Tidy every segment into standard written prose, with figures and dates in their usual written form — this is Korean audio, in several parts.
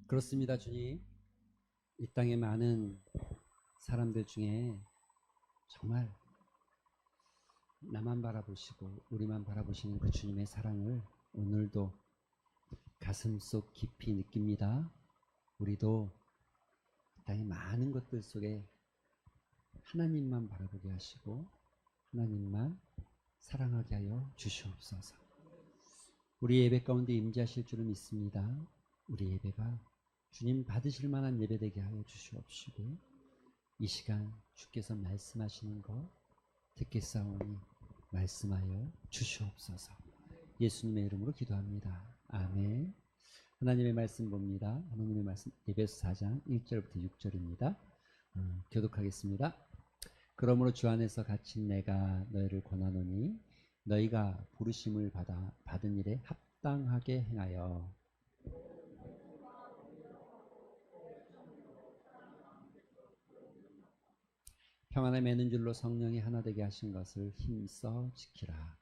그렇습니다, 주님. 이 땅의 많은 사람들 중에 정말 나만 바라보시고 우리만 바라보시는 그 주님의 사랑을 오늘도 가슴속 깊이 느낍니다. 우리도 이 땅의 많은 것들 속에 하나님만 바라보게 하시고 하나님만 사랑하게 하여 주시옵소서. 우리 예배 가운데 임재하실 줄을 믿습니다. 우리 예배가 주님 받으실 만한 예배 되게 하여 주시옵시고, 이 시간 주께서 말씀하시는 것 듣겠사오니 말씀하여 주시옵소서. 예수님의 이름으로 기도합니다. 아멘. 하나님의 말씀 봅니다. 하나님의 말씀 에베소 4장 1절부터 6절입니다. 교독하겠습니다. 그러므로 주 안에서 갇힌 내가 너희를 권하노니 너희가 부르심을 받은 일에 합당하게 행하여 평안에 매는 줄로 성령이 하나 되게 하신 것을 힘써 지키라.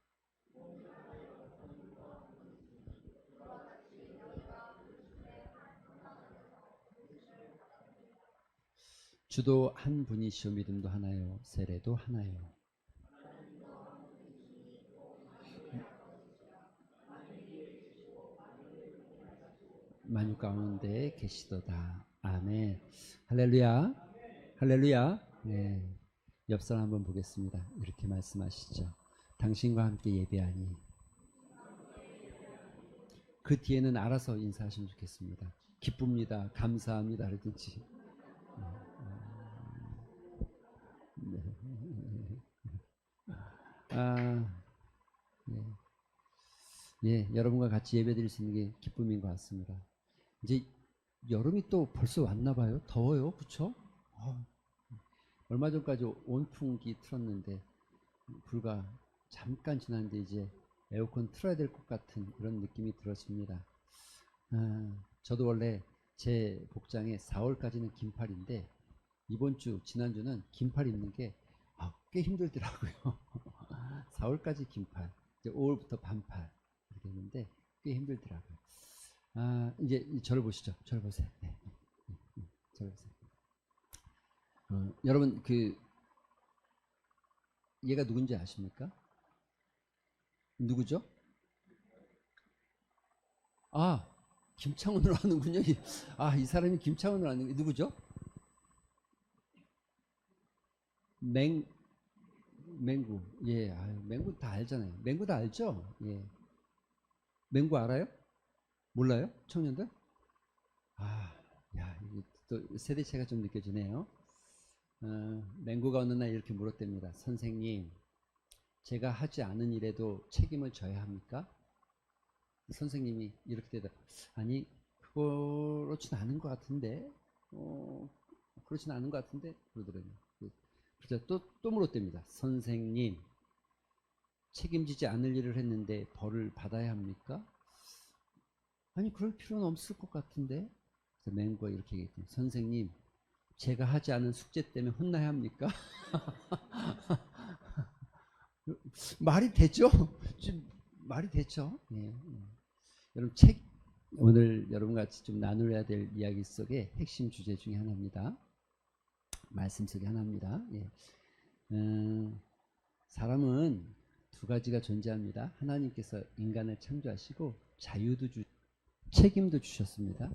주도 한 분이시오 믿음도 하나요 세례도 하나요. 만유 가운데 계시도다. 아멘. 할렐루야. 할렐루야. 네. 옆 사람 한번 보겠습니다. 이렇게 말씀하시죠. 당신과 함께 예배하니. 그 뒤에는 알아서 인사하시면 좋겠습니다. 기쁩니다. 감사합니다. 그러든지. 네. 예, 여러분과 같이 예배 드릴 수 있는 게 기쁨인 것 같습니다. 이제 여름이 또 벌써 왔나 봐요. 더워요. 그쵸? 얼마 전까지 온풍기 틀었는데 불과 잠깐 지났는데 이제 에어컨 틀어야 될 것 같은 그런 느낌이 들었습니다. 저도 원래 제 복장에 4월까지는 긴팔인데 이번 주 지난주는 긴팔 입는 게 꽤 힘들더라고요. 4월까지 긴팔, 이제 5월부터 반팔 이렇게 했는데 꽤 힘들더라고요. 이제 저를 보시죠. 저를 보세요. 네. 저를 보세요. 여러분 얘가 누군지 아십니까? 누구죠? 김창훈으로 하는군요. 이 사람이 김창훈으로 하는 게 누구죠? 맹구. 예, 맹구 다 알잖아요. 맹구 다 알죠? 예. 맹구 알아요? 몰라요? 청년들? 이게 또 세대차가 좀 느껴지네요. 맹구가 어느 날 이렇게 물었답니다. 선생님, 제가 하지 않은 일에도 책임을 져야 합니까? 선생님이 이렇게 대답. 아니, 그렇진 않은 것 같은데. 그렇진 않은 것 같은데 그러더라고요. 그래서 또 물었답니다. 선생님, 책임지지 않을 일을 했는데 벌을 받아야 합니까? 아니, 그럴 필요는 없을 것 같은데. 그래서 맹구가 이렇게 얘기했더니, 선생님, 제가 하지 않은 숙제 때문에 혼나야 합니까? 말이 되죠? 좀 말이 되죠? 예. 여러분, 오늘 여러분 같이 좀 나누어야 될 이야기 속에 핵심 주제 중에 하나입니다. 말씀 속에 하나입니다. 예. 사람은 두 가지가 존재합니다. 하나님께서 인간을 창조하시고 책임도 주셨습니다.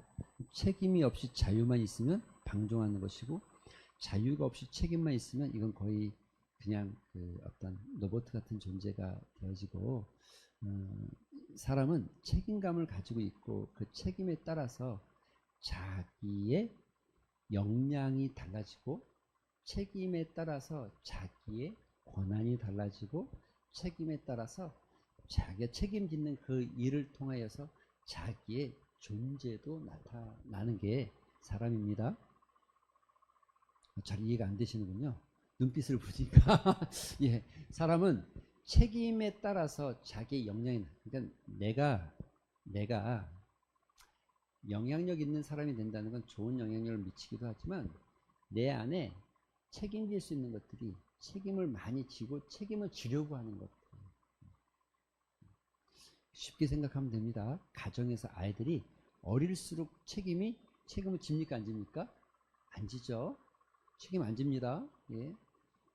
책임이 없이 자유만 있으면 방종하는 것이고, 자유가 없이 책임만 있으면 이건 거의 그냥 어떤 로봇 같은 존재가 되어지고, 사람은 책임감을 가지고 있고 그 책임에 따라서 자기의 역량이 달라지고, 책임에 따라서 자기의 권한이 달라지고, 책임에 따라서 자기가 책임짓는 그 일을 통하여서 자기의 존재도 나타나는 게 사람입니다. 잘 이해가 안 되시는군요. 눈빛을 보니까. 예, 사람은 책임에 따라서 자기의 역량이, 그러니까 내가 영향력 있는 사람이 된다는 건 좋은 영향력을 미치기도 하지만, 내 안에 책임질 수 있는 것들이 책임을 많이 지고 책임을 지려고 하는 것들. 쉽게 생각하면 됩니다. 가정에서 아이들이 어릴수록 책임이 책임을 집니까 안 집니까? 안 지죠. 책임 안 집니다. 예.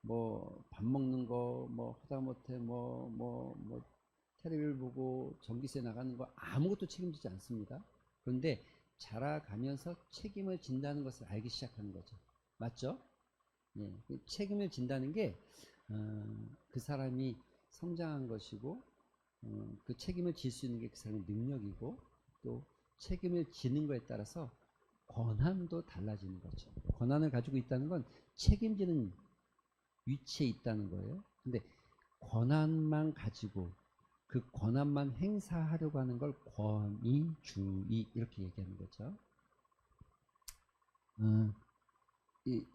뭐 밥 먹는 거, 뭐 하다못해 뭐 텔레비를 보고 전기세 나가는 거 아무것도 책임지지 않습니다. 그런데 자라가면서 책임을 진다는 것을 알기 시작하는 거죠. 맞죠? 예. 책임을 진다는 게 그 사람이 성장한 것이고 그 책임을 질 수 있는 게 그 사람의 능력이고 또 책임을 지는 거에 따라서 권한도 달라지는 거죠. 권한을 가지고 있다는 건 책임지는 위치에 있다는 거예요. 근데 권한만 가지고 그 권한만 행사하려고 하는 걸 권위주의 이렇게 얘기하는 거죠.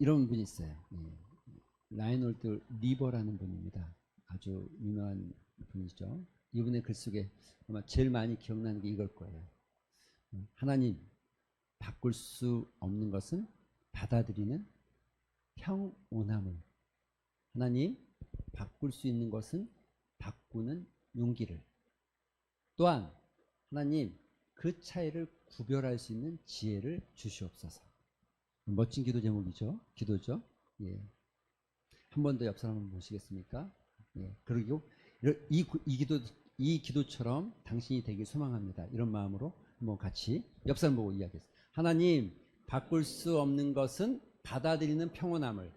이런 분이 있어요. 예. 라이놀드 리버라는 분입니다. 아주 유명한 분이죠. 이분의 글 속에 아마 제일 많이 기억나는 게 이걸 거예요. 하나님, 바꿀 수 없는 것은 받아들이는 평온함을. 하나님, 바꿀 수 있는 것은 바꾸는 용기를. 또한 하나님, 그 차이를 구별할 수 있는 지혜를 주시옵소서. 멋진 기도 제목이죠. 기도죠. 예. 한 번 더 옆 사람 한번 보시겠습니까? 예. 그리고 이 기도처럼 당신이 되길 소망합니다. 이런 마음으로 한번 같이 옆 사람 보고 이야기했어요. 하나님, 바꿀 수 없는 것은 받아들이는 평온함을.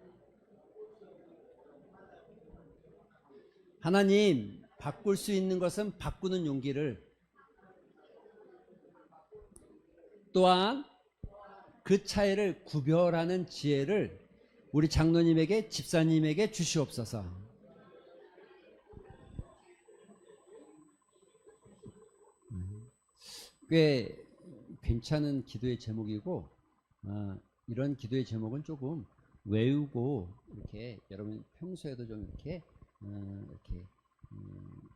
하나님, 바꿀 수 있는 것은 바꾸는 용기를. 또한 그 차이를 구별하는 지혜를 우리 장로님에게, 집사님에게 주시옵소서. 꽤 괜찮은 기도의 제목이고, 이런 기도의 제목은 조금 외우고 이렇게 여러분 평소에도 좀 이렇게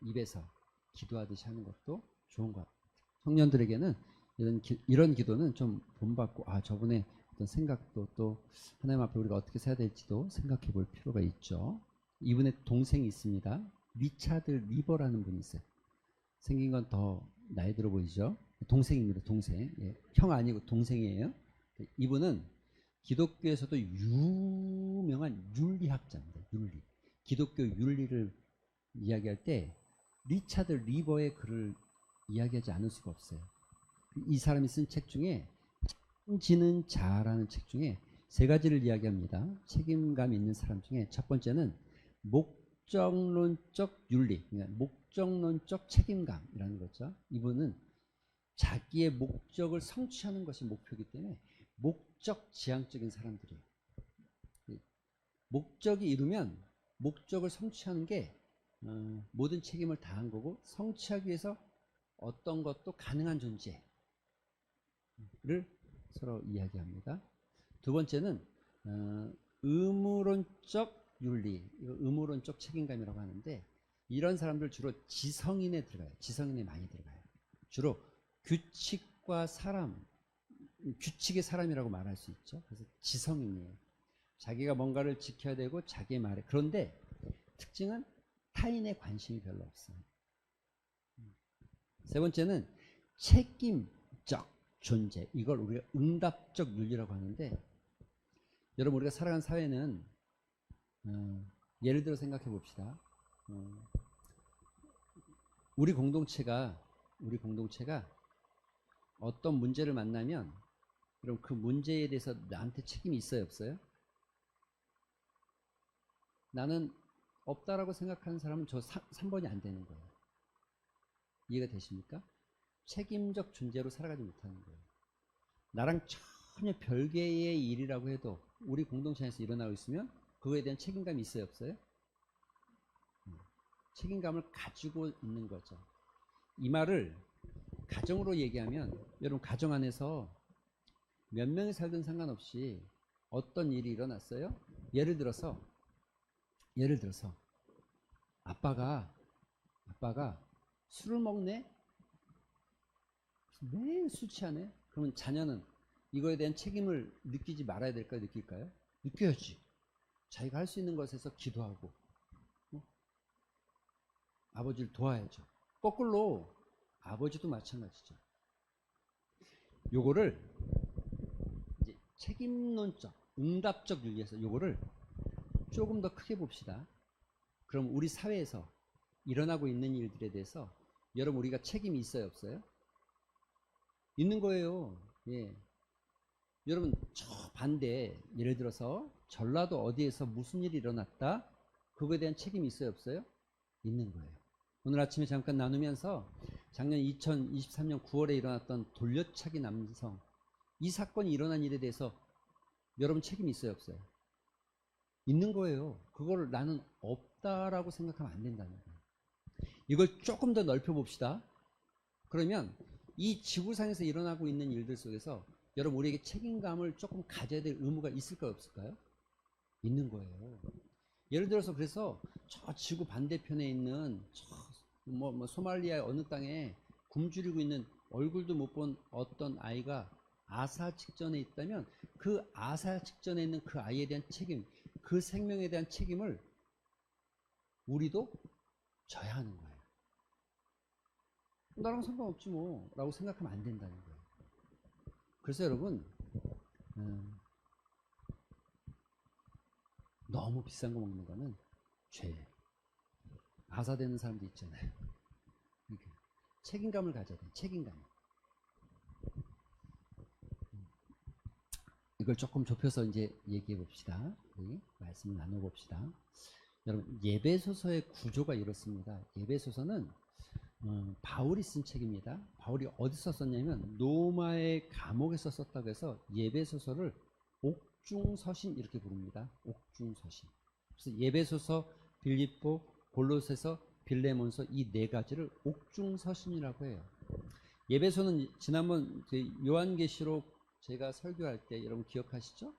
입에서 기도하듯이 하는 것도 좋은 것 같아요. 청년들에게는 이런 기도는 좀 본받고 저분의 어떤 생각도 또 하나님 앞에 우리가 어떻게 살아야 될지도 생각해 볼 필요가 있죠. 이분의 동생이 있습니다. 리차드 리버라는 분이 있어요. 생긴 건 더 나이 들어 보이죠? 동생입니다. 동생. 예. 형 아니고 동생이에요. 이분은 기독교에서도 유명한 윤리학자입니다. 윤리. 기독교 윤리를 이야기할 때 리차드 리버의 글을 이야기하지 않을 수가 없어요. 이 사람이 쓴 책 중에 책임지는 자라는 책 중에 세 가지를 이야기합니다. 책임감 있는 사람 중에 첫 번째는 목적론적 윤리, 그러니까 목적론적 책임감이라는 거죠. 이분은 자기의 목적을 성취하는 것이 목표이기 때문에 목적 지향적인 사람들이에요. 목적이 이루면 목적을 성취하는 게 모든 책임을 다한 거고, 성취하기 위해서 어떤 것도 가능한 존재를 서로 이야기합니다. 두 번째는 의무론적 윤리, 이거 의무론적 책임감이라고 하는데, 이런 사람들 주로 지성인에 들어가요. 지성인에 많이 들어가요. 주로 규칙과 사람, 규칙의 사람이라고 말할 수 있죠. 그래서 지성인이에요. 자기가 뭔가를 지켜야 되고 자기의 말에. 그런데 특징은 타인의 관심이 별로 없어요. 세 번째는 책임적 존재. 이걸 우리가 응답적 윤리라고 하는데, 여러분 우리가 살아가는 사회는 예를 들어 생각해 봅시다. 우리 공동체가 어떤 문제를 만나면 그럼 그 문제에 대해서 나한테 책임이 있어요, 없어요? 나는 없다라고 생각하는 사람은 저 3번이 안 되는 거예요. 이해가 되십니까? 책임적 존재로 살아가지 못하는 거예요. 나랑 전혀 별개의 일이라고 해도 우리 공동체에서 일어나고 있으면 그거에 대한 책임감이 있어요, 없어요? 책임감을 가지고 있는 거죠. 이 말을 가정으로 얘기하면, 여러분 가정 안에서 몇 명이 살든 상관없이 어떤 일이 일어났어요? 예를 들어서 아빠가 술을 먹네? 매일 술 취하네? 그러면 자녀는 이거에 대한 책임을 느끼지 말아야 될까요? 느낄까요? 느껴야지. 자기가 할 수 있는 것에서 기도하고 아버지를 도와야죠. 거꾸로 아버지도 마찬가지죠. 요거를 책임론적, 응답적 윤리에서 요거를 조금 더 크게 봅시다. 그럼 우리 사회에서 일어나고 있는 일들에 대해서 여러분 우리가 책임이 있어요, 없어요? 있는 거예요. 예. 여러분 저 반대, 예를 들어서 전라도 어디에서 무슨 일이 일어났다, 그거에 대한 책임이 있어요, 없어요? 있는 거예요. 오늘 아침에 잠깐 나누면서 작년 2023년 9월에 일어났던 돌려차기 남성, 이 사건이 일어난 일에 대해서 여러분 책임이 있어요, 없어요? 있는 거예요. 그걸 나는 없다라고 생각하면 안 된다는 거예요. 이걸 조금 더 넓혀 봅시다. 그러면 이 지구상에서 일어나고 있는 일들 속에서 여러분 우리에게 책임감을 조금 가져야 될 의무가 있을까요, 없을까요? 있는 거예요. 예를 들어서 그래서 저 지구 반대편에 있는 소말리아의 어느 땅에 굶주리고 있는 얼굴도 못 본 어떤 아이가 아사 직전에 있다면 그 아사 직전에 있는 그 아이에 대한 책임, 그 생명에 대한 책임을 우리도 져야 하는 거예요. 나랑 상관없지 뭐 라고 생각하면 안 된다는 거예요. 그래서 여러분 너무 비싼 거 먹는 거는 죄예요. 아사되는 사람도 있잖아요. 책임감을 가져야 돼요. 책임감. 이걸 조금 좁혀서 이제 얘기해 봅시다. 우리 말씀을 나눠 봅시다. 여러분 예배소서의 구조가 이렇습니다. 예배소서는 바울이 쓴 책입니다. 바울이 어디서 썼냐면 로마의 감옥에서 썼다고 해서 예배소서를 옥중서신 이렇게 부릅니다. 옥중서신. 그래서 예배소서, 빌립보, 골로새서, 빌레몬서 이 네 가지를 옥중서신이라고 해요. 예배소는 지난번 요한계시록 제가 설교할 때 여러분 기억하시죠?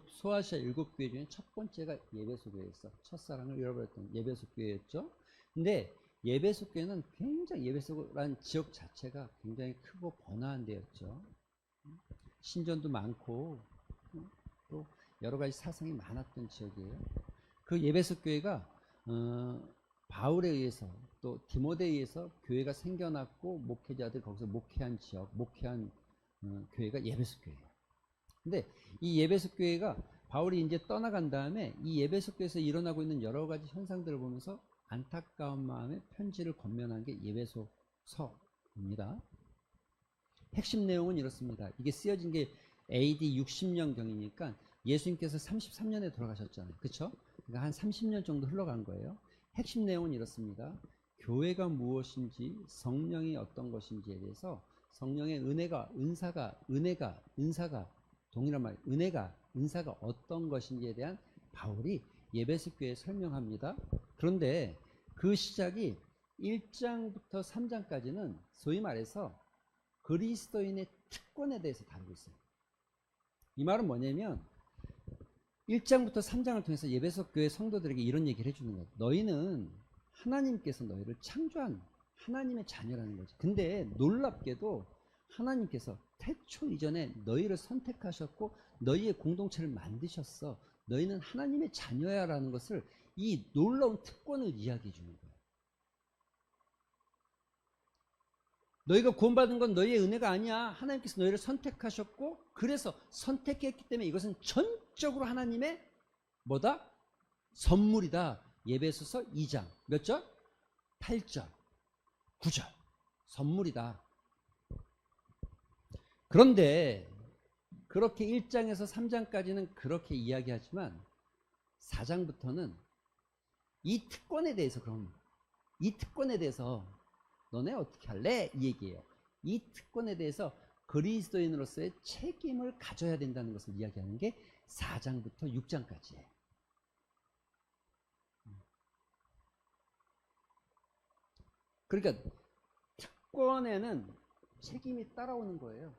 소아시아 7교회 중에 첫 번째가 예배소 교회였어. 첫사랑을 잃어버렸던 예배소 교회였죠. 근데 예배소 교회는 굉장히, 예배소라는 지역 자체가 굉장히 크고 번화한 데였죠. 신전도 많고 또 여러 가지 사상이 많았던 지역이에요. 그 예배소 교회가 바울에 의해서 또 디모데에 의해서 교회가 생겨났고 목회자들 거기서 목회한 지역, 목회한 교회가 예배소 교회예요. 근데 이 예배소 교회가 바울이 이제 떠나간 다음에 이 예배소 교회에서 일어나고 있는 여러 가지 현상들을 보면서 안타까운 마음에 편지를 권면한 게 예배소서입니다. 핵심 내용은 이렇습니다. 이게 쓰여진 게 AD 60년경이니까 예수님께서 33년에 돌아가셨잖아요. 그렇죠? 그러니까 한 30년 정도 흘러간 거예요. 핵심 내용은 이렇습니다. 교회가 무엇인지, 성령이 어떤 것인지에 대해서, 성령의 은사가 동일한 말, 은사가 어떤 것인지에 대한 바울이 예배소 교회에 설명합니다. 그런데 그 시작이 1장부터 3장까지는 소위 말해서 그리스도인의 특권에 대해서 다루고 있어요. 이 말은 뭐냐면 1장부터 3장을 통해서 예배소 교회 성도들에게 이런 얘기를 해주는 거예요. 너희는 하나님께서 너희를 창조한 하나님의 자녀라는 거지. 근데 놀랍게도 하나님께서 태초 이전에 너희를 선택하셨고 너희의 공동체를 만드셨어. 너희는 하나님의 자녀야 라는 것을, 이 놀라운 특권을 이야기해 주는 거예요. 너희가 구원받은 건 너희의 은혜가 아니야. 하나님께서 너희를 선택하셨고 그래서 선택했기 때문에 이것은 전적으로 하나님의 뭐다? 선물이다. 예배소서 2장 몇 절? 8절 9절 선물이다. 그런데 그렇게 1장에서 3장까지는 그렇게 이야기하지만 4장부터는 이 특권에 대해서, 그럼 이 특권에 대해서 너네 어떻게 할래? 이 얘기예요. 이 특권에 대해서 그리스도인으로서의 책임을 가져야 된다는 것을 이야기하는 게 4장부터 6장까지예요. 그러니까 특권에는 책임이 따라오는 거예요.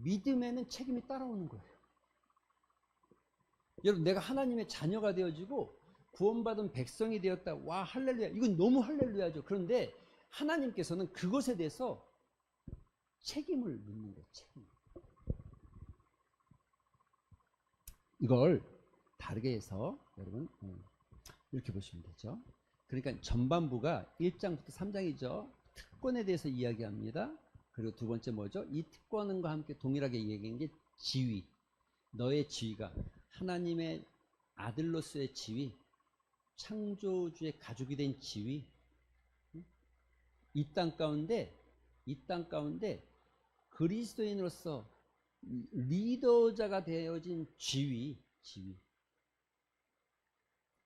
믿음에는 책임이 따라오는 거예요. 여러분, 내가 하나님의 자녀가 되어지고 구원받은 백성이 되었다. 와, 할렐루야. 이건 너무 할렐루야죠. 그런데 하나님께서는 그것에 대해서 책임을 묻는 거예요. 책임. 이걸 다르게 해서 여러분 이렇게 보시면 되죠. 그러니까 전반부가 1장부터 3장이죠. 특권에 대해서 이야기합니다. 그리고 두 번째 뭐죠? 이 특권과 함께 동일하게 얘기한 게 지위. 너의 지위가 하나님의 아들로서의 지위, 창조주의 가족이 된 지위, 이 땅 가운데 그리스도인으로서 리더자가 되어진 지위,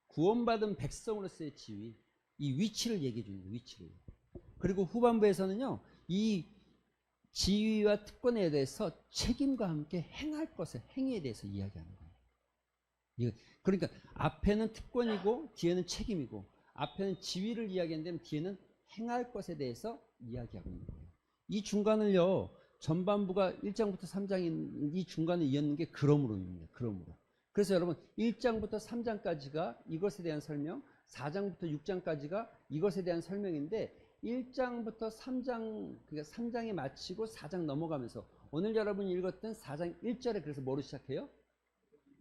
구원받은 백성으로서의 지위, 이 위치를 얘기해 주는 거예요. 위치를. 그리고 후반부에서는요, 이 지위와 특권에 대해서 책임과 함께 행할 것의 행위에 대해서 이야기하는 거예요. 그러니까 앞에는 특권이고 뒤에는 책임이고, 앞에는 지위를 이야기하는데 뒤에는 행할 것에 대해서 이야기하고 있는 거예요. 이 중간을요, 전반부가 1장부터 3장인 이 중간을 이었는 게 그러므로입니다. 그러므로. 그래서 여러분 1장부터 3장까지가 이것에 대한 설명, 4장부터 6장까지가 이것에 대한 설명인데 1장부터 3장, 그러니까 3장이 마치고 4장 넘어가면서 오늘 여러분이 읽었던 4장 1절에 그래서 뭐로 시작해요?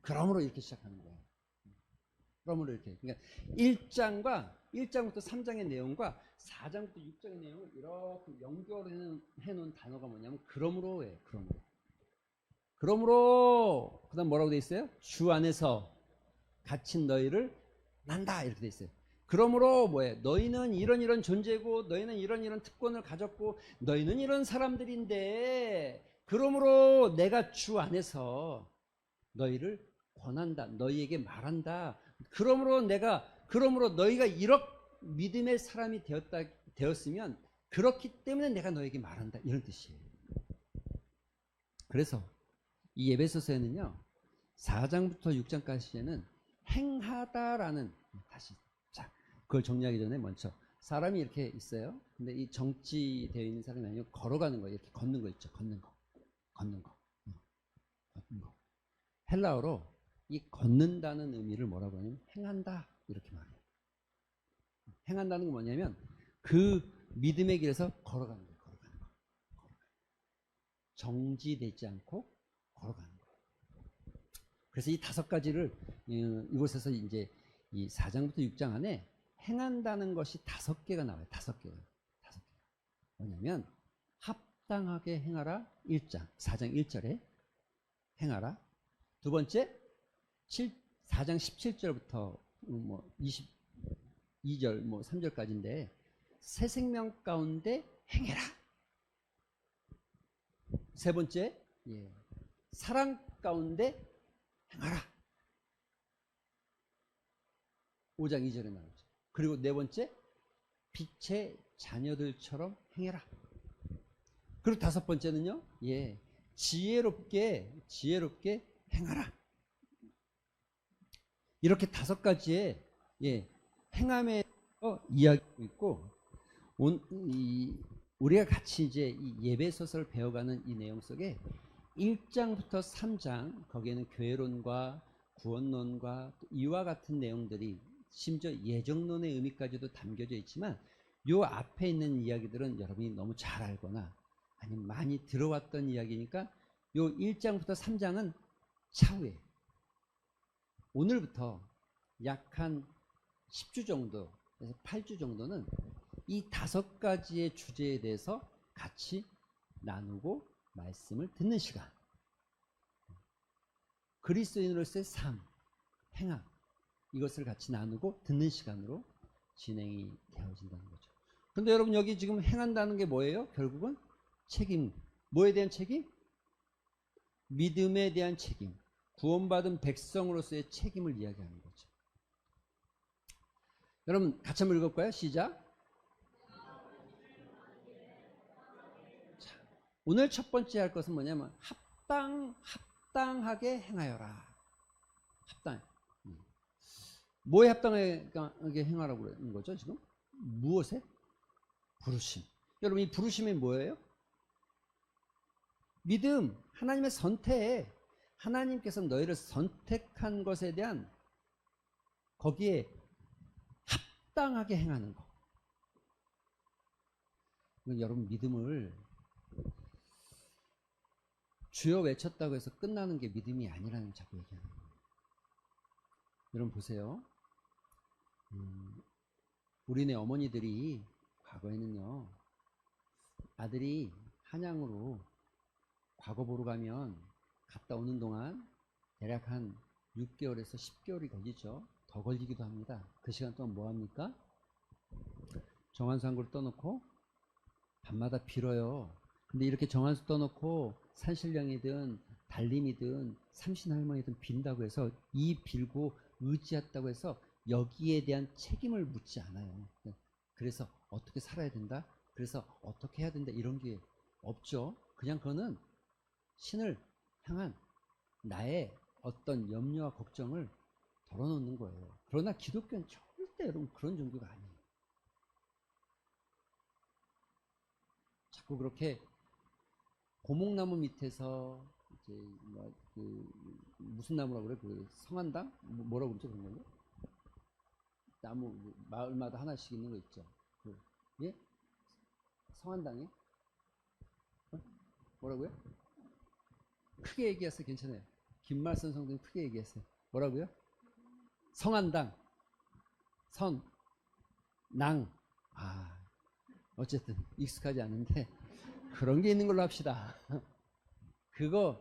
그러므로 이렇게 시작하는 거예요. 그러므로 이렇게. 그러니까 1장부터 3장의 내용과 4장부터 6장의 내용을 이렇게 연결해 놓은 단어가 뭐냐면 그러므로예요. 그러므로 그다음 뭐라고 돼 있어요? 주 안에서 갇힌 너희를 난다 이렇게 돼 있어요. 그러므로 뭐예요? 너희는 이런 존재고 너희는 이런 특권을 가졌고 너희는 이런 사람들인데 그러므로 내가 주 안에서 너희를 권한다. 너희에게 말한다. 그러므로 너희가 이런 믿음의 사람이 되었으면 그렇기 때문에 내가 너에게 말한다. 이런 뜻이에요. 그래서 이 에베소서에는요, 4장부터 6장까지는 행하다라는, 자, 그걸 정리하기 전에 먼저, 사람이 이렇게 있어요. 근데 이 정지되어 있는 사람이 아니고 걸어가는 거, 이렇게 걷는 거 있죠. 걷는 거. 헬라어로 이 걷는다는 의미를 뭐라고 하냐면 행한다. 이렇게 말해요. 행한다는 건 뭐냐면 그 믿음의 길에서 걸어가는 거예요. 정지되지 않고 걸어가는 거예요. 그래서 이 5가지를 이곳에서 이제 이 4장부터 6장 안에 행한다는 것이 5개가 나와요. 5개가. 뭐냐면 합당하게 행하라 1장 4장 1절에 행하라. 두 번째 4장 17절부터 뭐 22절 뭐 3절까지인데 새 생명 가운데 행해라. 세 번째 사랑 가운데 행하라. 5장 2절에 나오죠. 그리고 네 번째 빛의 자녀들처럼 행해라. 그리고 5번째는요. 지혜롭게 행하라. 이렇게 5가지의 행함에 이야기하고 있고 우리가 같이 이제 이 예배서서를 배워가는 이 내용 속에 1장부터 3장 거기에는 교회론과 구원론과 이와 같은 내용들이 심지어 예정론의 의미까지도 담겨져 있지만 요 앞에 있는 이야기들은 여러분이 너무 잘 알거나 아니면 많이 들어왔던 이야기니까 요 1장부터 3장은 차후에 오늘부터 약 한 10주 정도 그래서 8주 정도는 이 5가지의 주제에 대해서 같이 나누고 말씀을 듣는 시간, 그리스도인으로서의 삶, 행함 이것을 같이 나누고 듣는 시간으로 진행이 되어진다는 거죠. 그런데 여러분 여기 지금 행한다는 게 뭐예요? 결국은 책임. 뭐에 대한 책임? 믿음에 대한 책임. 구원받은 백성으로서의 책임을 이야기하는 거죠. 여러분 같이 한번 읽을까요? 시작. 자, 오늘 첫 번째 할 것은 뭐냐면 합당하게 행하여라. 합당. 뭐에 합당하게 행하라고 그러는 거죠 지금? 무엇에? 부르심. 여러분 이 부르심이 뭐예요? 믿음, 하나님의 선택. 하나님께서 너희를 선택한 것에 대한 거기에 합당하게 행하는 거. 여러분 믿음을 주여 외쳤다고 해서 끝나는 게 믿음이 아니라는 자꾸 얘기하는 거예요. 여러분 보세요. 우리네 어머니들이 과거에는요 아들이 한양으로 과거 보러 가면 갔다 오는 동안 대략 한 6개월에서 10개월이 걸리죠. 더 걸리기도 합니다. 그 시간 동안 뭐 합니까? 정한수항구를 떠놓고 밤마다 빌어요. 근데 이렇게 정한수 떠놓고 산신령이든 달림이든 삼신할머니든 빈다고 해서 이 빌고 의지했다고 해서 여기에 대한 책임을 묻지 않아요. 그래서 어떻게 살아야 된다? 그래서 어떻게 해야 된다? 이런 게 없죠. 그냥 그거는 신을 향한 나의 어떤 염려와 걱정을 덜어놓는 거예요. 그러나 기독교는 절대 여러분 그런 종교가 아니에요. 자꾸 그렇게 고목나무 밑에서 이제 무슨 나무라고 그래? 그 성한당? 뭐라고 그러죠 그런 걸로? 나무 마을마다 하나씩 있는 거 있죠. 예? 성한당이? 어? 뭐라고요? 크게 얘기하세요. 괜찮아요. 김말선 성도님 크게 얘기하세요. 뭐라고요? 성한당, 낭. 어쨌든 익숙하지 않은데 그런 게 있는 걸로 합시다. 그거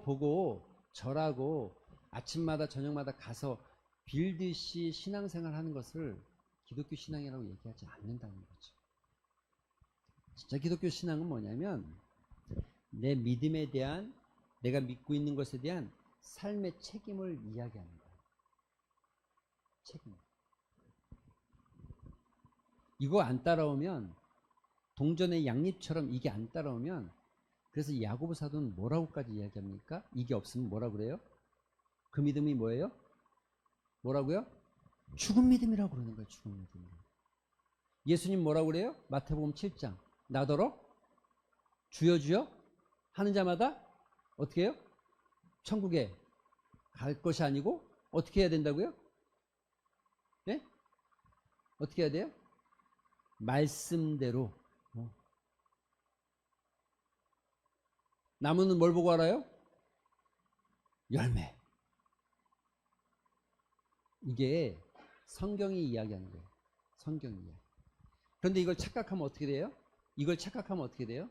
보고 절하고 아침마다 저녁마다 가서 빌듯이 신앙생활 하는 것을 기독교 신앙이라고 얘기하지 않는다는 거죠. 진짜 기독교 신앙은 뭐냐면 내 믿음에 대한, 내가 믿고 있는 것에 대한 삶의 책임을 이야기하는 거예요. 책임. 이거 안 따라오면, 동전의 양립처럼 이게 안 따라오면, 그래서 야고보 사도는 뭐라고까지 이야기합니까? 이게 없으면 뭐라고 그래요? 그 믿음이 뭐예요? 뭐라고요? 죽은 믿음이라고 그러는 거예요. 죽은 믿음. 예수님 뭐라고 그래요? 마태복음 7장. 나더러 주여 주여 하는 자마다 어떻게 해요? 천국에 갈 것이 아니고 어떻게 해야 된다고요? 네? 어떻게 해야 돼요? 말씀대로. 나무는 뭘 보고 알아요? 열매. 이게 성경이 이야기하는 거예요. 성경이 이야기. 그런데 이걸 착각하면 어떻게 돼요? 이걸 착각하면 어떻게 돼요?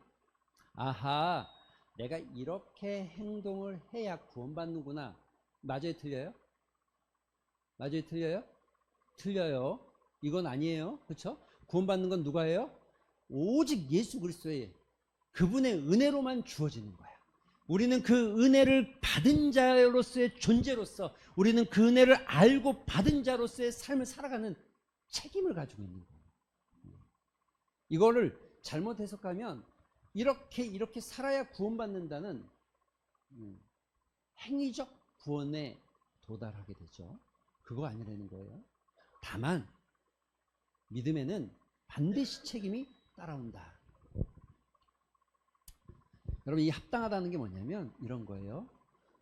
아하, 내가 이렇게 행동을 해야 구원받는구나. 맞아요, 틀려요? 맞아요, 틀려요? 틀려요. 이건 아니에요. 그렇죠? 구원받는 건 누가 해요? 오직 예수 그리스도의 그분의 은혜로만 주어지는 거야. 우리는 그 은혜를 받은 자로서의 존재로서, 우리는 그 은혜를 알고 받은 자로서의 삶을 살아가는 책임을 가지고 있는 거예요. 이거를 잘못 해석하면 이렇게 살아야 구원받는다는 행위적 구원에 도달하게 되죠. 그거 아니라는 거예요. 다만 믿음에는 반드시 책임이 따라온다. 여러분, 이 합당하다는 게 뭐냐면 이런 거예요.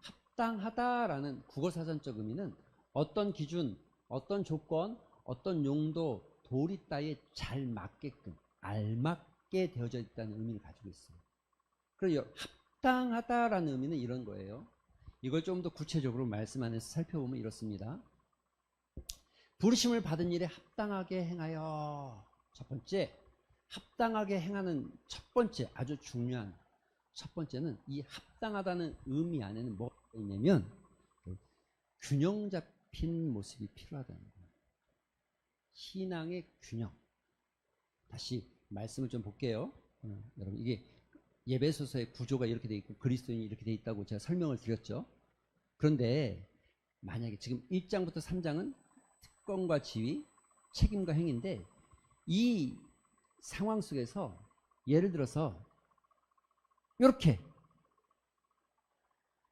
합당하다라는 국어사전적 의미는 어떤 기준, 어떤 조건, 어떤 용도, 도리 따위에 잘 맞게끔 알맞게 되어져 있다는 의미를 가지고 있어요. 그리고 합당하다라는 의미는 이런 거예요. 이걸 좀 더 구체적으로 말씀 안에서 살펴보면 이렇습니다. 부르심을 받은 일에 합당하게 행하여. 첫 번째, 합당하게 행하는 첫 번째, 아주 중요한 첫 번째는 이 합당하다는 의미 안에는 뭐가 있냐면 균형 잡힌 모습이 필요하다는 거예요. 신앙의 균형. 다시 말씀을 좀 볼게요. 여러분, 이게 예배소서의 구조가 이렇게 돼 있고 그리스도인이 이렇게 돼 있다고 제가 설명을 드렸죠. 그런데 만약에 지금 1장부터 3장은 특권과 지위, 책임과 행위인데 이 상황 속에서 예를 들어서 이렇게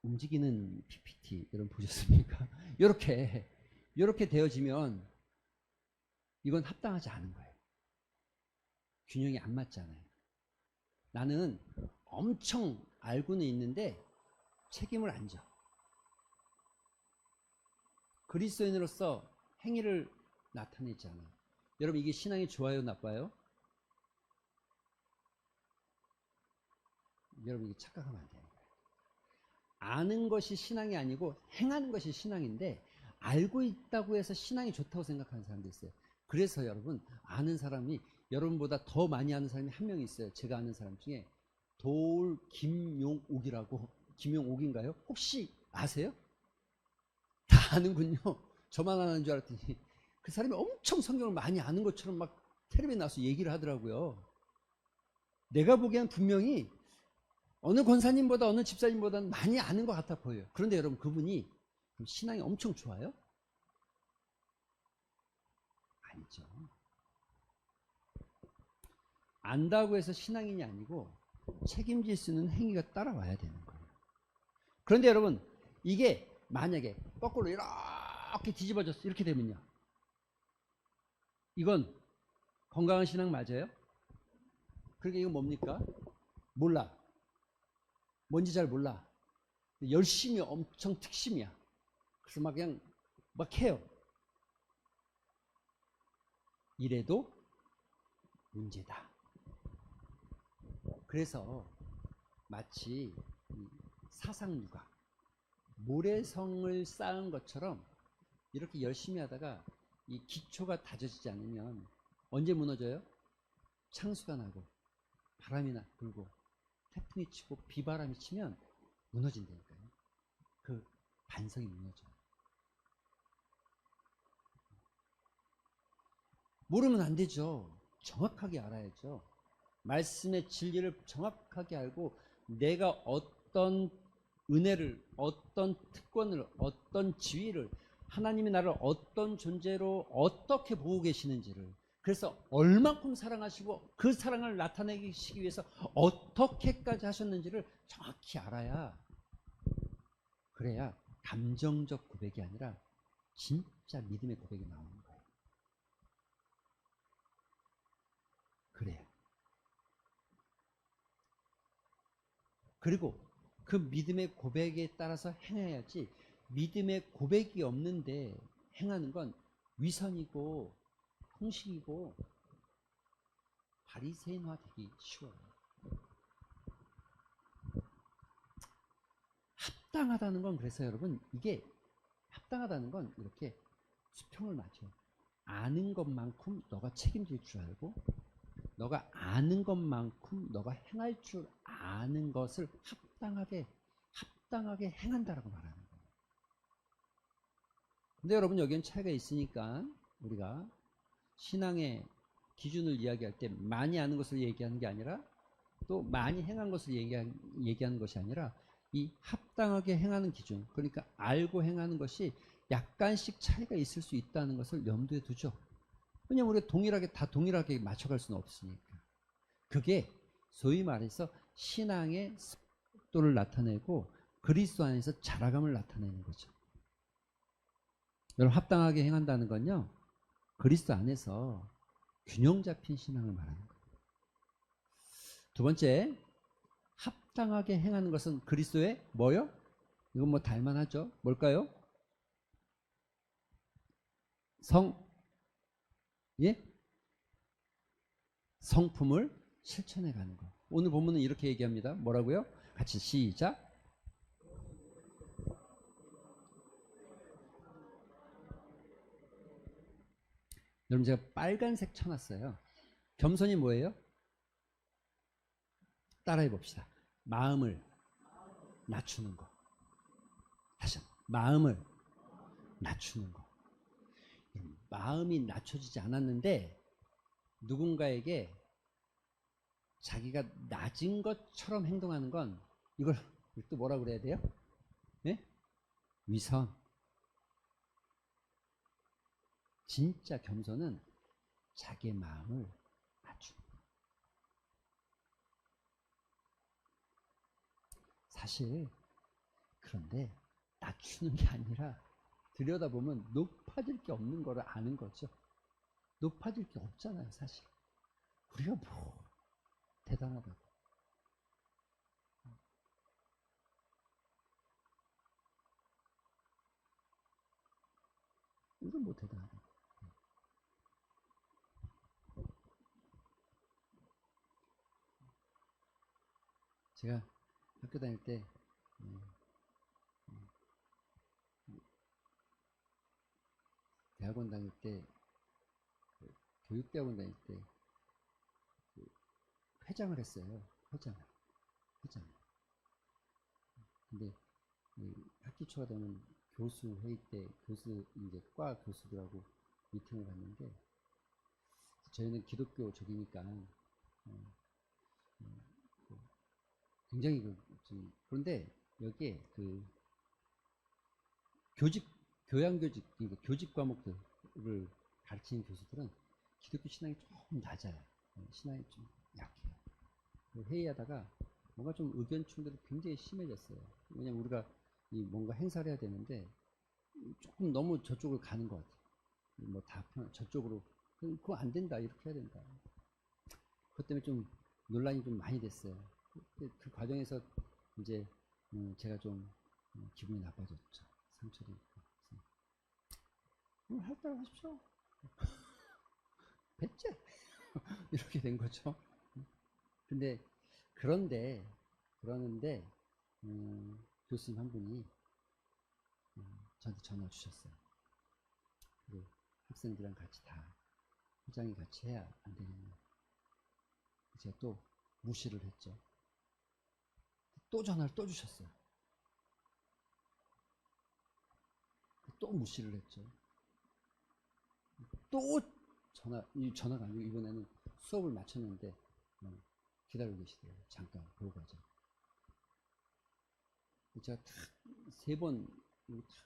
움직이는 PPT 여러분 보셨습니까? 이렇게 되어지면 이건 합당하지 않은 거예요. 균형이 안 맞잖아요. 나는 엄청 알고는 있는데 책임을 안 져. 그리스도인으로서 행위를 나타내지 않아요. 여러분, 이게 신앙이 좋아요, 나빠요? 여러분, 이게 착각하면 안 되는 거예요. 아는 것이 신앙이 아니고 행하는 것이 신앙인데 알고 있다고 해서 신앙이 좋다고 생각하는 사람도 있어요. 그래서 여러분, 아는 사람이 여러분보다 더 많이 아는 사람이 한 명 있어요. 제가 아는 사람 중에 도울 김용옥이라고. 김용옥인가요? 혹시 아세요? 다 아는군요. 저만 아는 줄 알았더니 그 사람이 엄청 성경을 많이 아는 것처럼 막 텔레비에 나와서 얘기를 하더라고요. 내가 보기엔 분명히 어느 권사님보다 어느 집사님보다는 많이 아는 것 같아 보여요. 그런데 여러분, 그분이 신앙이 엄청 좋아요? 아니죠. 안다고 해서 신앙인이 아니고 책임질 수 있는 행위가 따라와야 되는 거예요. 그런데 여러분, 이게 만약에 거꾸로 이렇게 뒤집어졌어, 이렇게 되면요, 이건 건강한 신앙 맞아요? 그러니까 이건 뭡니까? 몰라. 뭔지 잘 몰라. 열심히 엄청 특심이야. 그래서 막 그냥 막 해요. 이래도 문제다. 그래서 마치 사상유가 모래성을 쌓은 것처럼 이렇게 열심히 하다가 이 기초가 다져지지 않으면 언제 무너져요? 창수가 나고 바람이 불고 태풍이 치고 비바람이 치면 무너진다니까요. 그 반성이 무너져요. 모르면 안 되죠. 정확하게 알아야죠. 말씀의 진리를 정확하게 알고 내가 어떤 은혜를, 어떤 특권을, 어떤 지위를, 하나님이 나를 어떤 존재로 어떻게 보고 계시는지를, 그래서 얼만큼 사랑하시고 그 사랑을 나타내시기 위해서 어떻게까지 하셨는지를 정확히 알아야, 그래야 감정적 고백이 아니라 진짜 믿음의 고백이 나오는 거예요. 그래요. 그리고 그 믿음의 고백에 따라서 행해야지, 믿음의 고백이 없는데 행하는 건 위선이고 형식이고 바리새인화 되기 쉬워요. 합당하다는 건, 그래서 여러분, 이게 합당하다는 건 이렇게 수평을 맞춰요. 아는 것만큼 너가 책임질 줄 알고, 너가 아는 것만큼 너가 행할 줄 아는 것을 합당하게 행한다라고 말하는 거예요. 근데 여러분, 여기엔 차이가 있으니까 우리가 신앙의 기준을 이야기할 때 많이 아는 것을 얘기하는 게 아니라, 또 많이 행한 것을 얘기하는 것이 아니라, 이 합당하게 행하는 기준, 그러니까 알고 행하는 것이 약간씩 차이가 있을 수 있다는 것을 염두에 두죠. 왜냐면 우리가 다 동일하게 맞춰갈 수는 없으니까. 그게 소위 말해서 신앙의 속도를 나타내고 그리스도 안에서 자라감을 나타내는 거죠. 여러분, 합당하게 행한다는 건요, 그리스도 안에서 균형 잡힌 신앙을 말하는 거예요. 두 번째, 합당하게 행하는 것은 그리스도의 뭐요? 이건 뭐 달만하죠. 뭘까요? 예? 성품을 실천해 가는 거. 오늘 본문은 이렇게 얘기합니다. 뭐라고요? 같이 시작. 여러분, 제가 빨간색 쳐놨어요. 겸손이 뭐예요? 따라해 봅시다. 마음을 낮추는 거. 다시 한번. 마음을 낮추는 거. 마음이 낮춰지지 않았는데 누군가에게 자기가 낮은 것처럼 행동하는 건, 이걸 또 뭐라 그래야 돼요? 예? 위선. 진짜 겸손은 자기의 마음을 낮추는 거예요. 사실 그런데 낮추는 게 아니라 들여다보면 높아질 게 없는 거를 아는 거죠. 높아질 게 없잖아요, 사실. 우리가 뭐 대단하다고. 이건 뭐 대단하다고. 제가 학교 다닐 때, 대학원 다닐 때, 교육대학원 다닐 때 회장을 했어요. 회장을. 하잖아요. 근데 학기 초가 되면 교수 회의 때 교수 이제 과 교수들하고 미팅을 갔는데 저희는 기독교적이니까 굉장히 그런데 여기에 교직 교양교직 그러니까 교직 과목들을 가르치는 교수들은 기독교 신앙이 조금 낮아요. 신앙이 좀 약해요. 회의하다가 뭔가 좀 의견 충돌이 굉장히 심해졌어요. 왜냐면 우리가 뭔가 행사를 해야 되는데 조금 너무 저쪽으로 가는 것 같아요. 뭐 다 저쪽으로 그거 안 된다 이렇게 해야 된다. 그것 때문에 좀 논란이 좀 많이 됐어요. 그 과정에서 이제 제가 좀 기분이 나빠졌죠. 상처도 있고. 할 대로 하십시오. 뱃째 이렇게 된 거죠. 근데 그러는데 교수님 한 분이 저한테 전화 주셨어요. 그리고 학생들이랑 같이 다 회장이 같이 해야 안 되겠냐. 제가 또 무시를 했죠. 또 전화를 또 주셨어요. 또 무시를 했죠. 또 전화가 아니고 이번에는 수업을 마쳤는데 기다리고 계시더라고요. 잠깐 보고 가자. 제가 세 번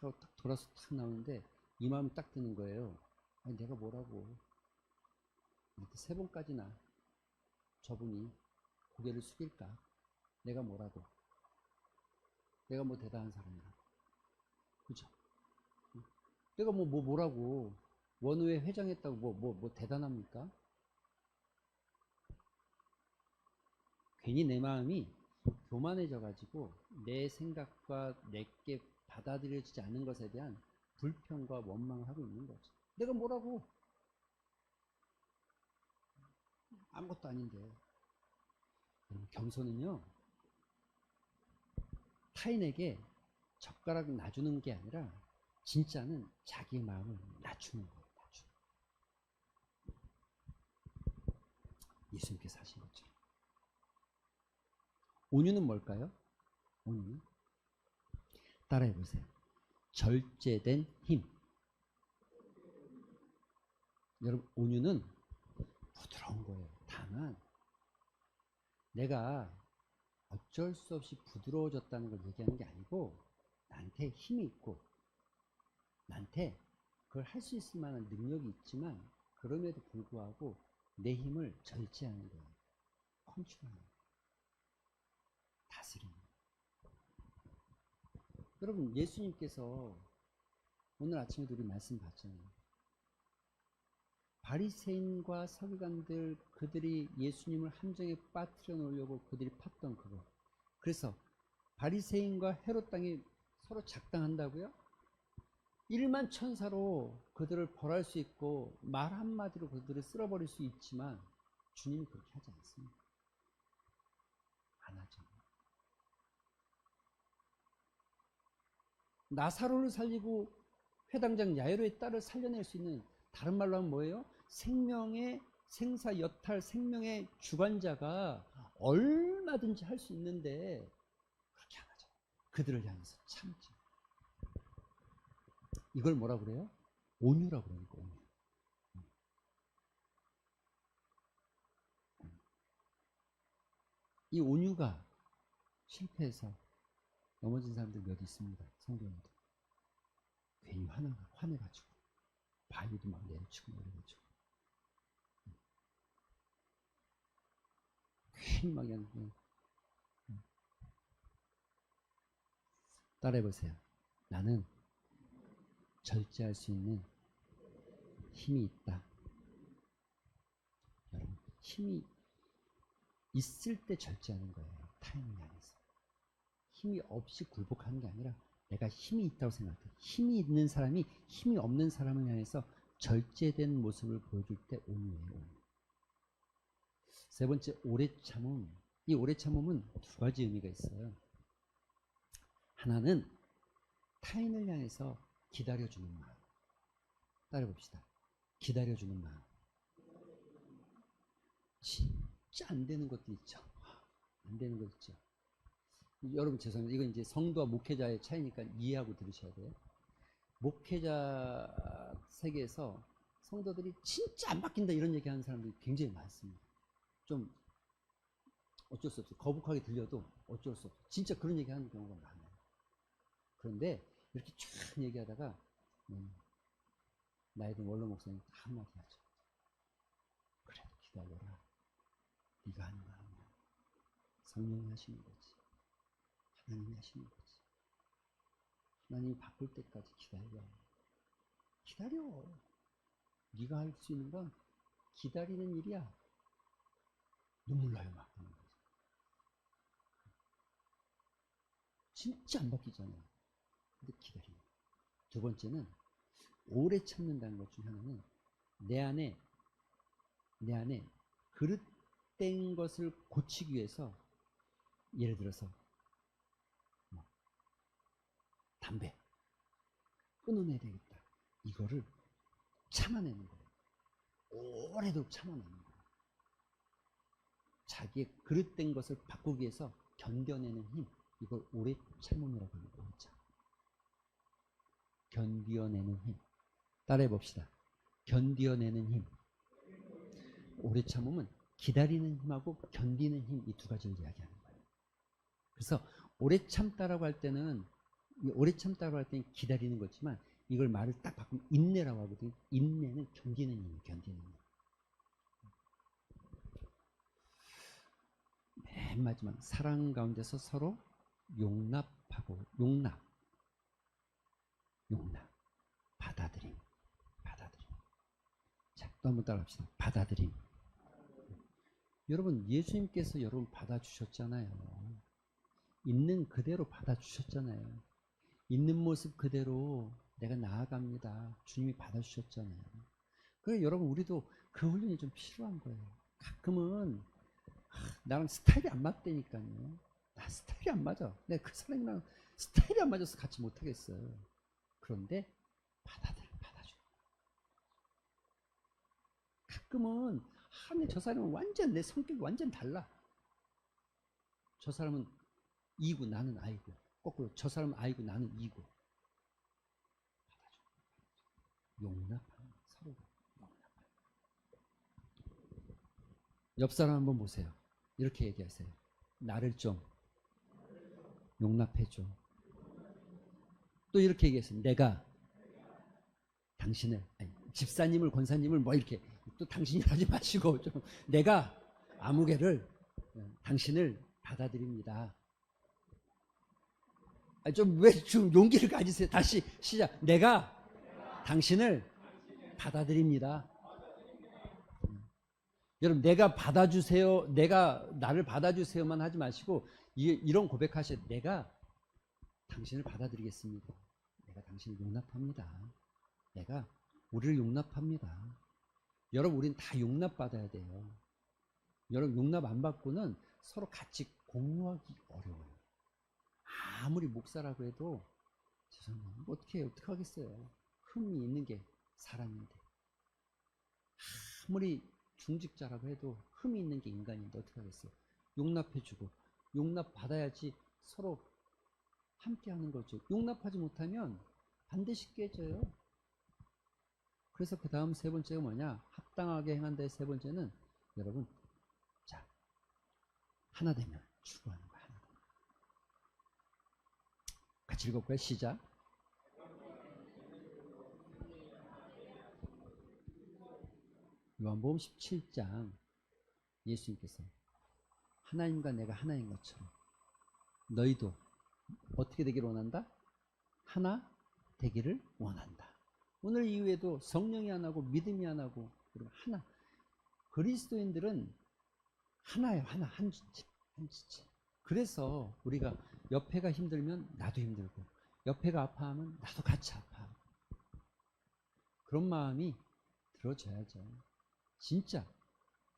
딱 돌아서 탁 나오는데 이 마음이 딱 드는 거예요. 아니, 내가 뭐라고 이렇게 세 번까지나 저분이 고개를 숙일까? 내가 뭐라고? 내가 뭐 대단한 사람이라. 그죠? 내가 뭐라고 원우회 회장했다고 뭐 대단합니까? 괜히 내 마음이 교만해져가지고 내 생각과 내게 받아들여지지 않는 것에 대한 불평과 원망을 하고 있는 거죠. 내가 뭐라고? 아무것도 아닌데. 겸손은요, 타인에게 젓가락 놔주는 게 아니라 진짜는 자기 마음을 낮추는 거예요. 예수님께서 하신 것처럼. 온유는 뭘까요? 온유는 따라해 보세요. 절제된 힘. 여러분, 온유는 부드러운 거예요. 다만 내가 어쩔 수 없이 부드러워졌다는 걸 얘기하는 게 아니고 나한테 힘이 있고 나한테 그걸 할 수 있을 만한 능력이 있지만 그럼에도 불구하고 내 힘을 절제하는 거예요. 컨트롤하는 거예요. 다스리는 거예요. 여러분, 예수님께서 오늘 아침에도 우리 말씀 봤잖아요. 바리새인과 서기관들 그들이 예수님을 함정에 빠뜨려 놓으려고 그들이 팠던 그거. 그래서 바리새인과 헤롯 당이 서로 작당한다고요? 1만 천사로 그들을 벌할 수 있고 말 한마디로 그들을 쓸어버릴 수 있지만 주님이 그렇게 하지 않습니다. 안 하죠. 나사로를 살리고 회당장 야이로의 딸을 살려낼 수 있는, 다른 말로 하면 뭐예요? 생명의 생사 여탈 생명의 주관자가 얼마든지 할 수 있는데 그렇게 안 하죠. 그들을 향해서 참지. 이걸 뭐라 그래요? 온유라고 그러니까. 온유. 이 온유가 실패해서 넘어진 사람들 몇 있습니다. 성도님들. 괜히 화내가지고 바위도 막 내려치고 내려가지고 괜히 막 그냥 따라해보세요. 나는 절제할 수 있는 힘이 있다. 여러분, 힘이 있을 때 절제하는 거예요. 타인을 향해서. 힘이 없이 굴복하는 게 아니라 내가 힘이 있다고 생각해. 힘이 있는 사람이 힘이 없는 사람을 향해서 절제된 모습을 보여줄 때 온유해요. 세 번째, 오래 참음. 이 오래 참음은 두 가지 의미가 있어요. 하나는 타인을 향해서 기다려주는 마음. 따라해봅시다. 기다려주는 마음. 진짜 안 되는 것도 있죠. 안 되는 것 있죠. 여러분 죄송합니다. 이건 이제 성도와 목회자의 차이니까 이해하고 들으셔야 돼요. 목회자 세계에서 성도들이 진짜 안 바뀐다 이런 얘기하는 사람들이 굉장히 많습니다. 좀 어쩔 수 없어요. 거북하게 들려도 어쩔 수 없어요. 진짜 그런 얘기하는 경우가 많아요. 그런데 이렇게 쫙 얘기하다가 나이든 원로 목사님 한마디 하죠. 그래도 기다려라. 네가 하는 거 아니야. 성령이 하시는 거지. 하나님이 하시는 거지. 하나님이 바꿀 때까지 기다려. 기다려. 네가 할 수 있는 건 기다리는 일이야. 눈물 나요 막. 진짜 안 바뀌잖아요. 근데 기다리는 거예요. 두 번째는 오래 참는다는 것 중 하나는 내 안에 그릇된 것을 고치기 위해서 예를 들어서 담배 끊어내야 되겠다. 이거를 참아내는 거예요. 오래도록 참아내는 거예요. 자기의 그릇된 것을 바꾸기 위해서 견뎌내는 힘, 이걸 오래 참음이라고 합니다. 오래 참. 견뎌내는 힘. 따라해 봅시다. 견뎌내는 힘. 오래 참음은 기다리는 힘하고 견디는 힘, 이 두 가지를 이야기하는 거예요. 그래서 오래 참다라고 할 때는 기다리는 거지만 이걸 말을 딱 바꾸면 인내라고 하거든요. 인내는 견디는 힘이에요. 견디는 힘. 맨 마지막 사랑 가운데서 서로 용납하고 용납 받아들임. 자, 또 한번 따라합시다. 받아들임. 여러분 예수님께서 여러분 받아주셨잖아요. 있는 그대로 받아주셨잖아요. 있는 모습 그대로 내가 나아갑니다. 주님이 받아주셨잖아요. 그래서 여러분 우리도 그 훈련이 좀 필요한 거예요. 가끔은 나랑 스타일이 안 맞다니까요. 나 스타일이 안 맞아. 내가 그 사람이랑 스타일이 안 맞아서 같이 못하겠어요. 그런데 받아줘. 가끔은 저 사람은 완전 내 성격이 완전 달라. 저 사람은 E고 나는 I고, 거꾸로 저 사람은 I고 나는 E고. 받아줘. 용납하는 서로 용납하는. 옆 사람 한번 보세요. 이렇게 얘기하세요. 나를 좀 용납해줘. 또 이렇게 얘기했어요. 내가 당신을, 집사님을, 권사님을 뭐 이렇게 또 당신이 하지 마시고 좀 내가 아무개를 당신을 받아들입니다. 좀 왜 좀 용기를 가지세요. 다시 시작. 내가 당신을 받아들입니다. 여러분 내가 받아주세요. 내가 나를 받아주세요만 하지 마시고 이런 고백하셔야 돼요. 내가 당신을 받아들이겠습니다. 내가 당신을 용납합니다. 내가 우리를 용납합니다. 여러분 우리는 다 용납받아야 돼요. 여러분 용납 안 받고는 서로 같이 공유하기 어려워요. 아무리 목사라고 해도 죄송합니다. 어떻게 하겠어요. 흠이 있는 게 사람인데. 아무리 중직자라고 해도 흠이 있는 게 인간인데 어떻게 하겠어요. 용납해주고 용납받아야지 서로 함께 하는 거죠. 용납하지 못하면 반드시 깨져요. 그래서 그 다음 세 번째가 뭐냐? 합당하게 행한다의 세 번째는 여러분, 자, 하나 되면 추구하는 거야. 하나 되면. 같이 읽어볼까요? 시작. 요한복음 17장 예수님께서 하나님과 내가 하나인 것처럼 너희도 어떻게 되기를 원한다? 하나 되기를 원한다. 오늘 이후에도 성령이 하나고 믿음이 하나고 하나. 그리스도인들은 하나예요. 하나. 한 지체. 그래서 우리가 옆에가 힘들면 나도 힘들고 옆에가 아파하면 나도 같이 아파하고 그런 마음이 들어져야죠. 진짜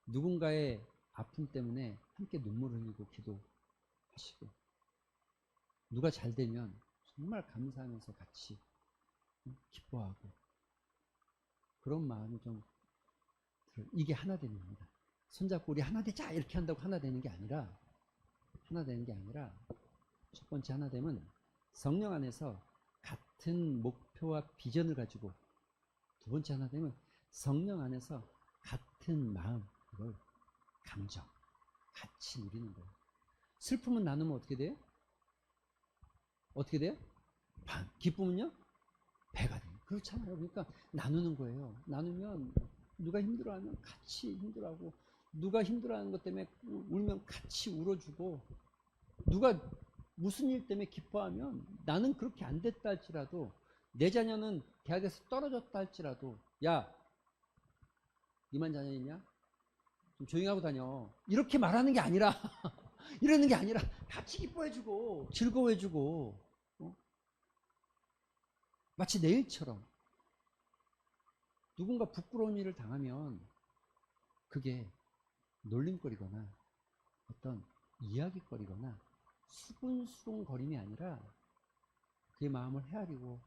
누군가의 아픔 때문에 함께 눈물을 흘리고 기도하시고 누가 잘 되면 정말 감사하면서 같이 기뻐하고 그런 마음이 좀 이게 하나 되는 겁니다. 손잡고 우리 하나 되자 이렇게 한다고 하나 되는 게 아니라 첫 번째 하나됨은 성령 안에서 같은 목표와 비전을 가지고, 두 번째 하나됨은 성령 안에서 같은 마음, 그걸 감정, 같이 누리는 거예요. 슬픔은 나누면 어떻게 돼요? 어떻게 돼요? 반. 기쁨은요? 배가 돼요. 그렇잖아요. 그러니까 나누는 거예요. 나누면 누가 힘들어하면 같이 힘들어하고, 누가 힘들어하는 것 때문에 울면 같이 울어주고, 누가 무슨 일 때문에 기뻐하면 나는 그렇게 안 됐다 할지라도, 내 자녀는 대학에서 떨어졌다 할지라도, 야, 니만 자녀 있냐? 좀 조용히 하고 다녀. 이렇게 말하는 게 아니라 이러는 게 아니라 같이 기뻐해주고 즐거워해주고, 마치 내 일처럼. 누군가 부끄러운 일을 당하면 그게 놀림거리거나 어떤 이야기거리거나 수근수근거림이 아니라 그의 마음을 헤아리고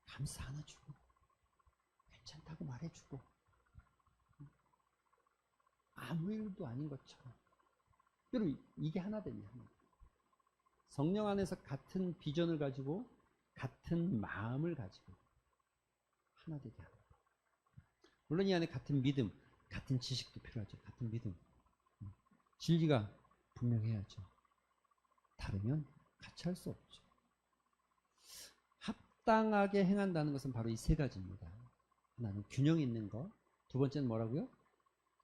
감싸 안아주고 괜찮다고 말해주고, 아무 일도 아닌 것처럼. 여러분, 이게 하나됨이에요. 성령 안에서 같은 비전을 가지고 같은 마음을 가지고 하나 되게 하는 거예요. 물론 이 안에 같은 믿음, 같은 지식도 필요하죠. 같은 믿음. 진리가 분명해야죠. 다르면 같이 할 수 없죠. 합당하게 행한다는 것은 바로 이 세 가지입니다. 하나는 균형 있는 것, 두 번째는 뭐라고요?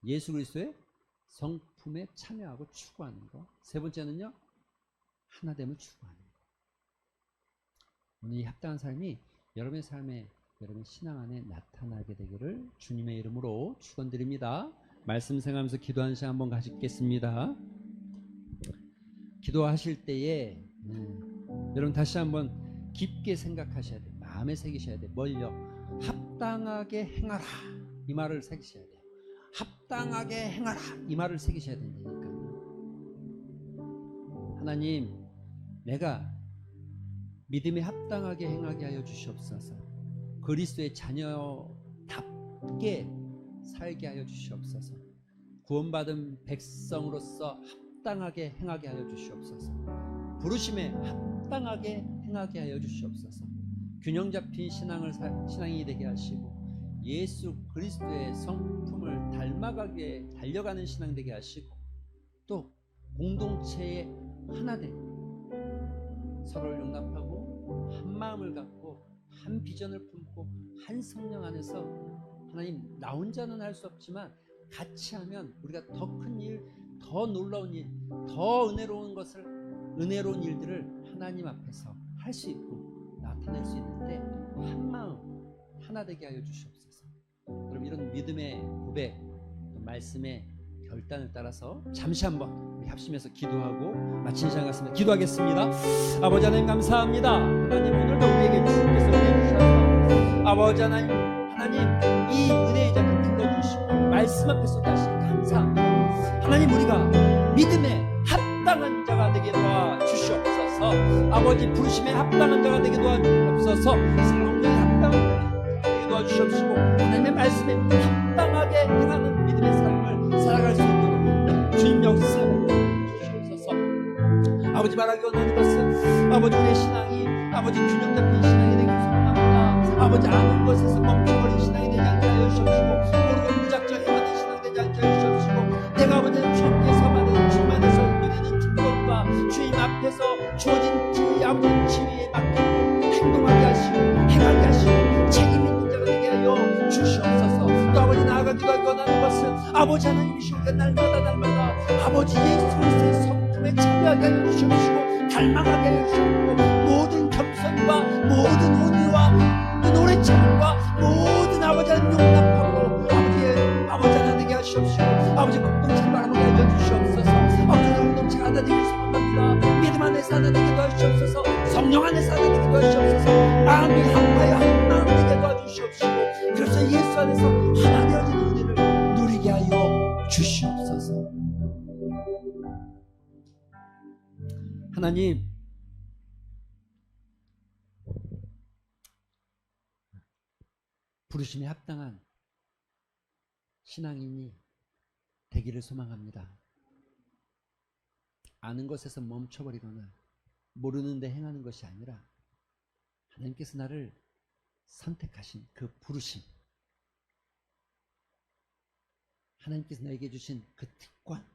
예수 그리스도의 성품에 참여하고 추구하는 것, 세 번째는요, 하나됨을 추구하는 것. 오늘 이 합당한 삶이 여러분의 삶에, 여러분의 신앙 안에 나타나게 되기를 주님의 이름으로 축원드립니다. 말씀 생각하면서 기도하는 시간 한번 가지겠습니다. 기도하실 때에 여러분 다시 한번 깊게 생각하셔야 돼요. 마음에 새기셔야 돼요. 뭘요? 합당하게 행하라, 이 말을 새기셔야 돼요. 합당하게 행하라, 이 말을 새기셔야 된다니까요. 하나님, 내가 믿음에 합당하게 행하게 하여 주시옵소서. 그리스도의 자녀답게 살게 하여 주시옵소서. 구원받은 백성으로서 합당하게 행하게 하여 주시옵소서. 부르심에 합당하게 행하게 하여 주시옵소서. 균형 잡힌 신앙이 되게 하시고, 예수 그리스도의 성품을 닮아가게 달려가는 신앙 되게 하시고, 또 공동체의 하나됨, 서로를 용납하고 한 마음을 갖고 한 비전을 품고 한 성령 안에서, 하나님, 나 혼자는 할 수 없지만 같이 하면 우리가 더 큰 일, 더 놀라운 일, 더 은혜로운 일들을 하나님 앞에서 할 수 있고 나타낼 수 있는데, 한 마음 하나 되게 하여 주시옵소서. 그럼 이런 믿음의 고백, 말씀의 결단을 따라서 잠시 한번 우리 합심해서 기도하고 마친 시간 같습니다. 기도하겠습니다. 아버지 하나님, 감사합니다. 하나님, 오늘도 우리에게 주께서 은혜 주셔서, 아버지 하나님, 이 은혜의 자리를 불러주시고 말씀 앞에 쏟아주시니 감사합니다. 하나님, 우리가 믿음에 합당한 자가 되게 도와주시옵소서. 아버지, 부르심에 합당한 자가 되게 도와주옵소서. 성령에 합당한 자가 되게 도와주시옵시고, 하나님의 말씀에 합당하게 행하는 믿음의 삶을 살아갈 수 있도록 주님 역사를 주시옵소서. 아버지, 말하기 원하는 것은 아버지, 우리의 신앙이 아버지 균형 잡힌 신앙이 되길 소원합니다. 아버지, 아는 것에서 멈춰버린 신앙이 되지 않게 하여 주시옵시고, 모르고 무작정 행하는 신앙이 되지 않게 하여 주시옵시고, 내가 아버지 주님께서 받은 주님 안에서 누리는 특권과 주님 앞에서 주어진 아버지 지위에 맡기고 행동하게 하시고 행하게 하시고 책임 있는 자가 되게 하여 주시옵소서. 또 아버지, 나아가기도 원하는 것은 아버지 하나님이시오. 날마다 아버지 예수 그리스도의 성품에 참여하게 하여 주시옵시고, 닮아가게 하여 주시옵시고, 모든 겸손과 모든 온유와 노래창과 모든 아버지 하나님 용납함으로 아버지 하나 되게 하시옵시고, 아버지 공동체를 바라보게 하여 주시옵소서. 아버지 공동체가 하나 되길 소원합니다. 믿음 안에서 하나 되게 도와주시옵소서. 성령 안에서 하나 되게 도와주시옵소서. 마음이 합하여 한 마음 되게 도와주시옵시고, 그래서 예수 안에서 하나 되어지는 은혜를 누리게 하여 주시옵소서. 하나님, 부르심에 합당한 신앙인이 되기를 소망합니다. 아는 것에서 멈춰버리거나 모르는데 행하는 것이 아니라 하나님께서 나를 선택하신 그 부르심, 하나님께서 나에게 주신 그 특권,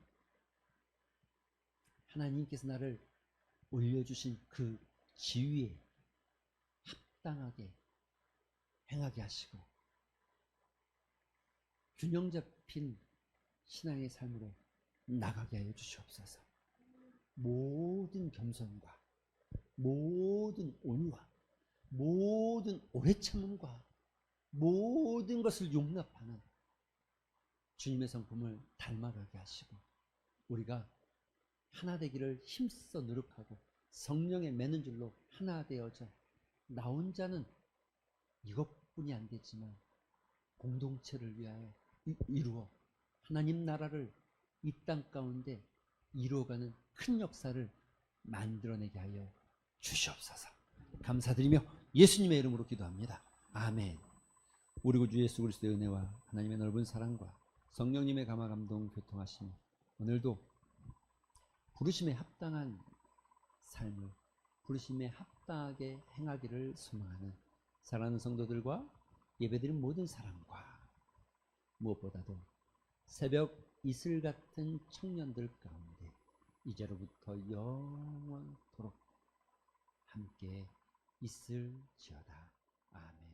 하나님께서 나를 올려주신 그 지위에 합당하게 행하게 하시고 균형 잡힌 신앙의 삶으로 나가게 하여 주시옵소서. 모든 겸손과 모든 온유와 모든 오래 참음과 모든 것을 용납하는 주님의 성품을 닮아가게 하시고 우리가 하나 되기를 힘써 노력하고 성령의 매는 줄로 하나 되어져 나 혼자는 이것뿐이 안 되지만 공동체를 위하여 이루어 하나님 나라를 이 땅 가운데 이루어가는 큰 역사를 만들어내게 하여 주시옵소서. 감사드리며 예수님의 이름으로 기도합니다. 아멘. 우리 구주 예수 그리스도의 은혜와 하나님의 넓은 사랑과 성령님의 감화 감동 교통하심이 오늘도 부르심에 합당한 삶을 부르심에 합당하게 행하기를 소망하는 사랑하는 성도들과 예배드린 모든 사람과 무엇보다도 새벽 이슬 같은 청년들 가운데 이제로부터 영원토록 함께 있을지어다. 아멘.